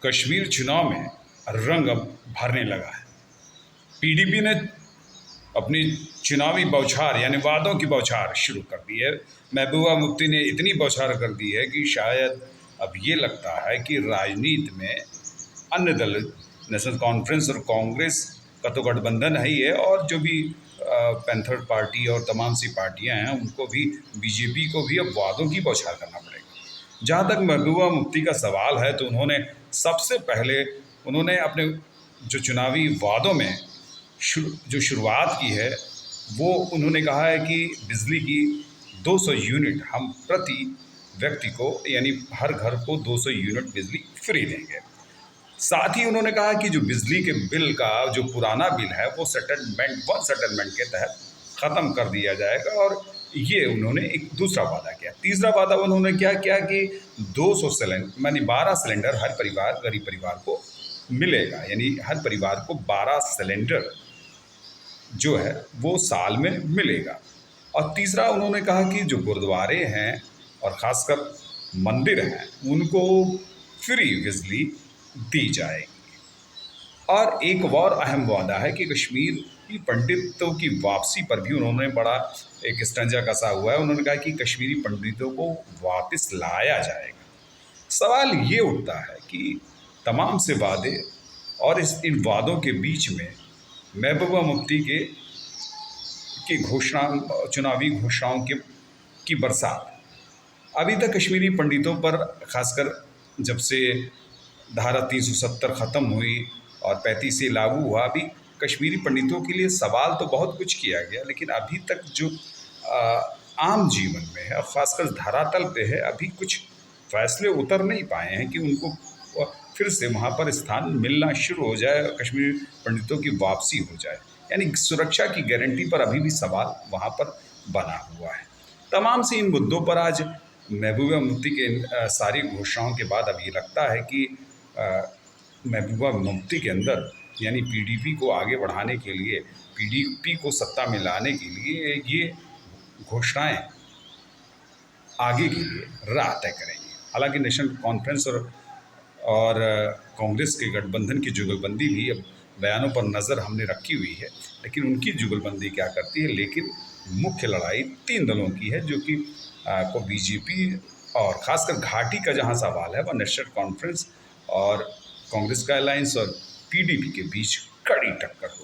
कश्मीर चुनाव में रंग अब भरने लगा है। पीडीपी ने अपनी चुनावी बौछार यानी वादों की बौछार शुरू कर दी है। महबूबा मुफ्ती ने इतनी बौछार कर दी है कि शायद अब ये लगता है कि राजनीति में अन्य दल, नेशनल कॉन्फ्रेंस और कांग्रेस का तो गठबंधन है ही है, और जो भी पैंथर पार्टी और तमाम सी पार्टियां हैं उनको भी, बीजेपी को भी अब वादों की बौछार करना पड़ेगा। जहाँ तक महबूबा मुफ्ती का सवाल है तो उन्होंने सबसे पहले अपने जो चुनावी वादों में जो शुरुआत की है वो उन्होंने कहा है कि बिजली की 200 यूनिट हम प्रति व्यक्ति को यानी हर घर को 200 यूनिट बिजली फ्री देंगे। साथ ही उन्होंने कहा कि जो बिजली के बिल का जो पुराना बिल है वो सेटलमेंट के तहत ख़त्म कर दिया जाएगा, और ये उन्होंने एक दूसरा वादा किया। तीसरा वादा उन्होंने क्या किया कि 200 सिलेंडर यानी 12 सिलेंडर हर परिवार, गरीब परिवार को मिलेगा, यानी हर परिवार को 12 सिलेंडर जो है वो साल में मिलेगा। और तीसरा उन्होंने कहा कि जो गुरुद्वारे हैं और ख़ासकर मंदिर हैं उनको फ्री बिजली दी जाएगी। और एक और अहम वादा है कि कश्मीर की पंडितों की वापसी पर भी उन्होंने बड़ा एक स्टंजा कसा हुआ है। उन्होंने कहा कि कश्मीरी पंडितों को वापस लाया जाएगा। सवाल ये उठता है कि तमाम से वादे और इन वादों के बीच में महबूबा मुफ्ती की घोषणा, चुनावी घोषणाओं की बरसात। अभी तक कश्मीरी पंडितों पर, खासकर जब से धारा 370 ख़त्म हुई और 35 से लागू हुआ, अभी कश्मीरी पंडितों के लिए सवाल तो बहुत कुछ किया गया, लेकिन अभी तक जो आम जीवन में है और ख़ासकर धरातल पे है, अभी कुछ फैसले उतर नहीं पाए हैं कि उनको फिर से वहाँ पर स्थान मिलना शुरू हो जाए, कश्मीरी पंडितों की वापसी हो जाए। यानी सुरक्षा की गारंटी पर अभी भी सवाल वहाँ पर बना हुआ है। तमाम से इन मुद्दों पर आज महबूबा मुफ्ती के सारी घोषणाओं के बाद अब ये लगता है कि महबूबा मुफ्ती के अंदर यानी पीडीपी को आगे बढ़ाने के लिए, पीडीपी को सत्ता में लाने के लिए ये घोषणाएं आगे के लिए राह तय करेंगी। हालांकि नेशनल कॉन्फ्रेंस और कांग्रेस के गठबंधन की जुगलबंदी भी अब बयानों पर नज़र हमने रखी हुई है, लेकिन उनकी जुगलबंदी क्या करती है। लेकिन मुख्य लड़ाई 3 दलों की है, जो कि को बीजेपी और ख़ासकर घाटी का जहां सवाल है वह नेशनल कॉन्फ्रेंस और कांग्रेस का अलायंस और पीडीपी के बीच कड़ी टक्कर हो